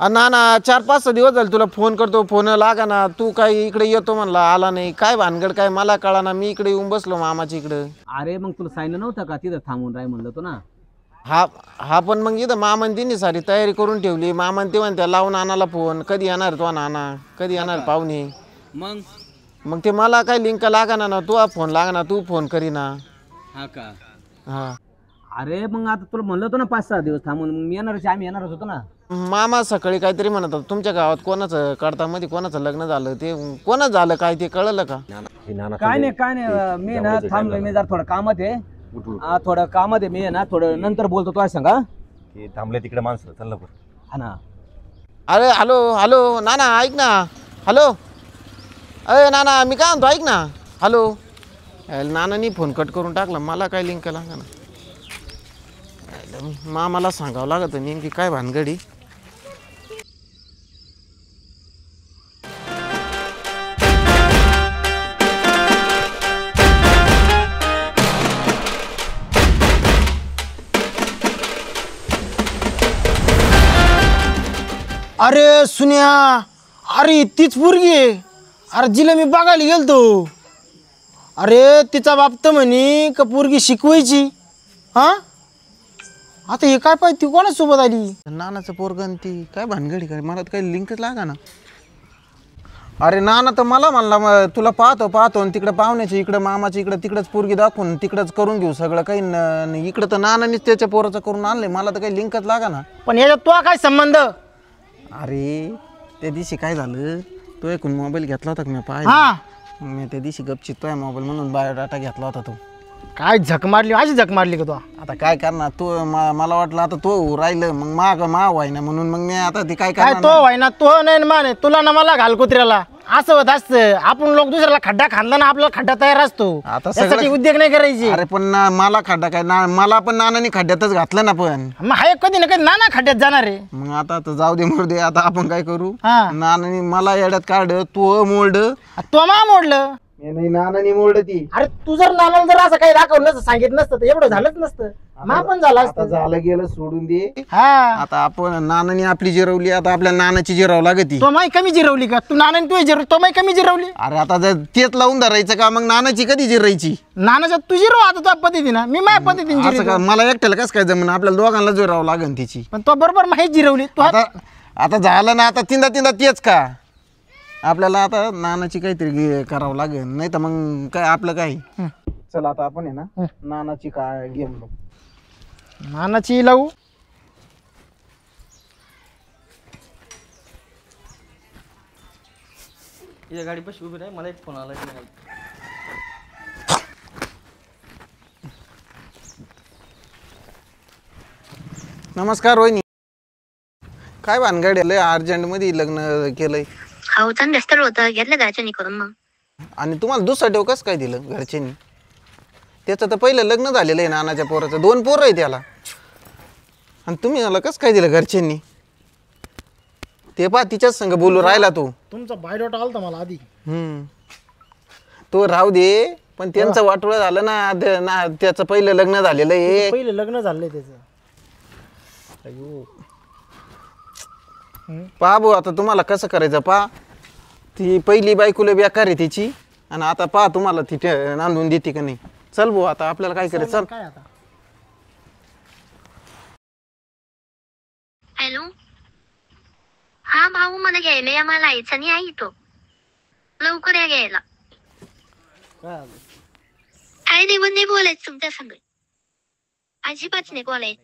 ना ना 4-5 दिवस झाले तुला फोन करतो, फोन लागा ना. तू काय इकडे येतो म्हणला, आला नाही. काय भानगड काय मला कळा ना. मी इकडे येऊन बसलो मामाच्या इकडं. अरे मग तुला सांगितलं नव्हतं का तिथं थांबून राह म्हणलं तो ना. हा पण मग इथं मामान तिने सारी तयारी करून ठेवली. मामान ते म्हणते लावून आणाला फोन, कधी येणार तो नाना, कधी येणार पाहुणे. मग ते मला काय लिंक लागा ना. तू फोन लागा ना, तू फोन करी ना. हा का. हा अरे मग आता तुला म्हणलं होतं ना 5-6 दिवस थांबून, मग मी येणारच, आम्ही येणारच होतो ना. मामा सकाळी काहीतरी म्हणत होता तुमच्या गावात कोणाचं कडतामध्ये कोणाचं लग्न झालं, ते कोणाच झालं काय ते कळलं का? काय नाही मी ना थांबलोय, मी जरा थोडं कामात आहे. थोडं कामात आहे मी ना, थोडं नंतर बोलतो. तो सांगा थांबले तिकडे माणसं, चल लवकर. हा ना. अरे हॅलो नाना ऐक ना. हॅलो अरे नाना मी काय म्हणतो ऐक ना. हॅलो नानानी फोन कट करून टाकला. मला काय लिंक लागा ना. मामाला सांगावं लागत नेमकी काय भानगडी. अरे सुन्या, अरे तीच पोरगी आहे. अरे जिला मी बघायला गेलतो. अरे तिचा बाप तर म्हणे का पोरगी शिकवायची. हा आता हे काय पाहिजे, ती कोणासोबत आली? नानाचं पोरगण ती काय भानगडी काय, मला तर काही लिंकच लागा ना. अरे नाना तर मला म्हणला तुला पाहतो आणि तिकडं पाहुण्याच्या इकडं मामाच्या इकडं तिकडंच पोरगी दाखवून तिकडंच करून घेऊ सगळं काही. इकडं तर नानानीच त्याच्या पोराचं करून आणले. मला तर काही लिंकच लागा ना. पण याच्यात तो काय संबंध? अरे त्या दिवशी काय झालं, तो एकूण मोबाईल घेतला होता मी पाहिला. मी त्या दिवशी गपचित तो मोबाईल म्हणून बायोडाटा घेतला होता. तो काय झक मारली, अशी झक मारली का तो? आता काय करणार तो, मला वाटलं आता तो राहिलं मग माव आहे ना, म्हणून मग मी आता ती काय काय तो व्हाय ना, तो नाही माने तुला ना मला घाल कुत्र्याला. असं होत असतं, आपण लोक दुसऱ्याला खड्डा खांदला ना आपल्याला खड्डा तयार असतो. आता त्यासाठी उद्योग नाही करायचे. अरे पण मला खड्डा काय मला पण नानाने खड्ड्यातच घातलं ना. पण मग हाय कधी ना कधी नाना खड्ड्यात जाणार आहे. मग आता जाऊ दे मरू दे. आता आपण काय करू, नानाने मला येड्यात काढ, तू मोड, तो मा मोडलं नाही नानानी मोड ती. अरे तू जर नानाला जर असं काही दाखवलं नसतं, सांगितलं नसतं तर एवढं झालंच नसतं. मा पण झालं असतं. झालं गेलं सोडून दे. हा आता आपण नानानी आपली जिरवली, आता आपल्या नानाची जिराव लागती. तो माई कमी जिरवली का तू? नानाने तू जिरव, तो माई कमी जिरवली. अरे आता जर तेच लावून धरायचं का, मग नानाची कधी जिरायची? नानाच्या तू जिरव आता तुझ्या पद्धतीनं, मी माझ्या पद्धतीने असं का मला एकट्याला कसं काय जमून, आपल्याला दोघांना जिरावं लागेल तिची. पण तो बरोबर माहीत जिरवली तू. आता झालं ना, आता तीनदा तेच का आपल्याला आता नानाची काहीतरी करावं लागेल, नाही तर मग काय आपलं काय. चला आता आपण आहे ना नानाची काय गेम बघ. नानाची लावू. या गाडी पाशी उभी राही, मला एक फोन आला. नमस्कार रोहिणी. काय भानगड लय अर्जंट मध्ये लग्न केलंय. हो छान व्यस्त होतं, घेतलं घरच्यांनी करून. मग आणि तुम्हाला दुसरं ठेव कसं काय दिलं घरच्यांनी? त्याचं तर पहिलं लग्न झालेलं आहे नानाच्या पोराचं, 2 पोरं आहे त्याला, आणि तुम्ही मला कसं काय दिलं घरच्यांनी? ते पहा तिच्याच संग बोलू राहिला तो. तुमचा बायोडाटा आलता मला आधी. तो राहू दे, पण त्यांचं वाटोळं झालं ना. त्याचं पहिलं लग्न झालेलं आहे. पहिलं लग्न झालंय त्याचं. अयो पहा भाऊ, आता तुम्हाला कसं करायचं पहा. ती पहिली बायकोला बेकार आहे तिची, आणि आता पहा तुम्हाला ती नांदून देते का नाही. चल भाऊ आता आपल्याला काय करायचं. चल. काय आता? हॅलो, हा भाऊ मला घ्यायला या, मला यायचं नाही आहे तो. लवकर या घ्यायला. काय देवण नाही बोलायचं तुमच्या संग, अजिबात नाही बोलायचं.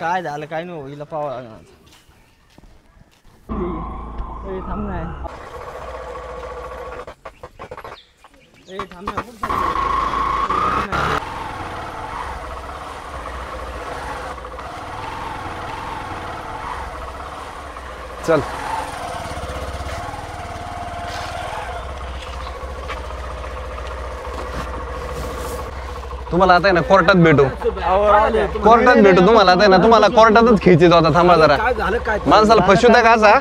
काय झालं काय नाही हो, हिला पावा थांब नाही. थांब चल. तुम्हाला आता आहे ना कोर्टात भेटू, कोर्टात भेटू तुम्हाला. आता आहे ना तुम्हाला कोर्टातच खेचीत होता. थांबा जरा, माणसाला फसवता का असा?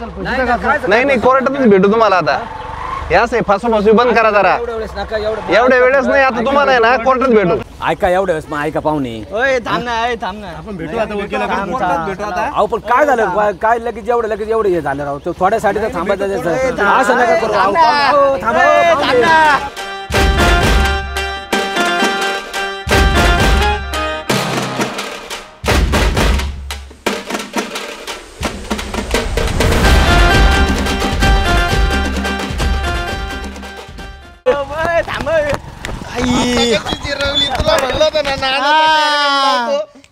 नाही कोर्टातच भेटू तुम्हाला आता. याच आहे फसफसवी बंद करा जरा. एवढ्या वेळेस नाही, आता तुम्हाला आहे ना कोर्टात भेटू. ऐका एवढ्या वेळेस मग ऐका पाहुणे. थांब ना आपण भेटू आता भेटू आता. अहो पण काय झालं, काय लगेच एवढे हे झालं राव. थोड्यासाठी तर थांबायचं असं नका करू. थांबा.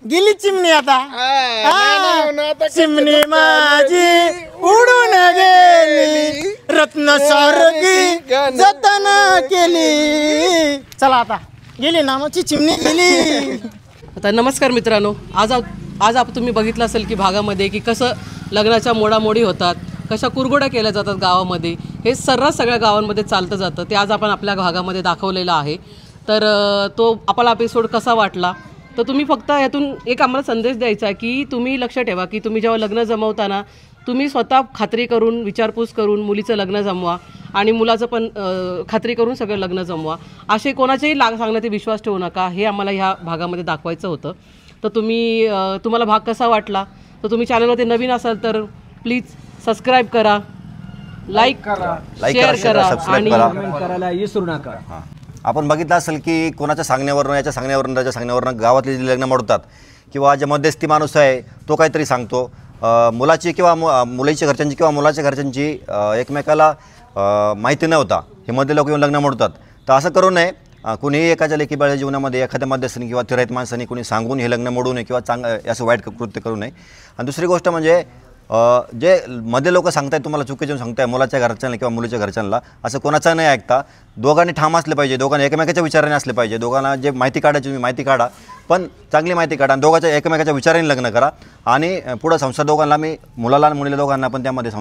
गेली चिमणी आता. चिमणी माझी उडून गेली, रत्न सारखी जतन केली. चला आता गेली नामाची चिमणी गेली. आता नमस्कार मित्रांनो, आज तुम्ही बघितलं असेल की भागामध्ये की कसं लग्नाच्या मोडामोडी होतात, कशा कुरघोड्या केल्या जातात गावामध्ये. हे सर्रास सगळ्या गावांमध्ये चालतं जातं. ते आज आपण आपल्या भागामध्ये दाखवलेलं आहे. तर तो आपला एपिसोड कसा वाटला तर तुम्ही फक्त यातून एक आम्हाला संदेश द्यायचा की तुम्ही लक्ष ठेवा की तुम्ही जेव्हा लग्न जमवताना तुम्ही स्वतः खात्री करून विचारपूस करून मुलीचं लग्न जमवा आणि मुलाचं पण खात्री करून सगळं लग्न जमवा. असे कोणाचेही सांगण्याचे विश्वास ठेवू नका. हे आम्हाला ह्या भागामध्ये दाखवायचं होतं. तर तुम्हाला भाग कसा वाटला तर तुम्ही चॅनलमध्ये नवीन असाल तर प्लीज सबस्क्राईब करा, लाईक करा, शेअर करा आणि कमेंट करायला विसरू नका. आपण बघितलं असेल की कोणाच्या सांगण्यावरून याच्या सांगण्यावरून त्याच्या सांगण्यावरून गावातले जे लग्न मोडतात किंवा जे मध्यस्थी माणूस आहे तो काहीतरी सांगतो, मुलाची किंवा मुलीच्या घरच्यांची किंवा मुलाच्या घरच्यांची एकमेकाला माहिती न होता हे मध्ये लोक येऊन लग्न मोडतात. तर असं करू नये. कुणीही एकाच्या लेकीबाळ्या जीवनामध्ये एखाद्या मध्यस्थानी किंवा तिराईत माणसांनी कोणी सांगून हे लग्न मोडू नये किंवा असं वाईट कृत्य करू नये. आणि दुसरी गोष्ट म्हणजे जे मध्ये लोक सांगतायत तुम्हाला चुकीचे सांगताय मुलाच्या घरच्यांना किंवा मुलीच्या घरच्यांना, असं कोणाचं नाही ऐकता. दोघांनी ठाम असले पाहिजे, दोघांनी एकमेकाच्या विचाराने असले पाहिजे. दोघांना जे माहिती काढायची तुम्ही माहिती काढा, पण चांगली माहिती काढा आणि दोघांच्या एकमेकाच्या विचाराने लग्न करा. आणि पुढं संसार दोघांना मुलाला आणि मुलीला दोघांना पण त्यामध्ये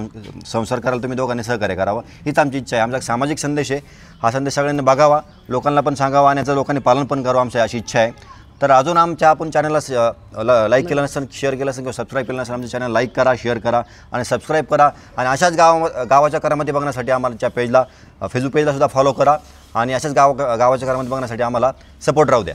संसार करायला तुम्ही दोघांनी सहकार्य करावं हीच आमची इच्छा आहे. आमचा सामाजिक संदेश आहे. हा संदेश सगळ्यांनी बघावा, लोकांना पण सांगावा आणि याचं लोकांनी पालन पण करावं आमची अशी इच्छा आहे. तर अजून आमच्या आपण चॅनलला लाईक केलं नसेल, शेअर केलं असेल किंवा सबस्क्राईब केलं नसेल आमच्या चॅनल लाईक करा, शेअर करा आणि सबस्क्राईब करा. आणि अशाच गावाच्या करामध्ये बघण्यासाठी आम्हाला पेजला फेसबुक पेजला सुद्धा फॉलो करा आणि अशाच गावाच्या करामध्ये बघण्यासाठी आम्हाला सपोर्ट राहू द्या.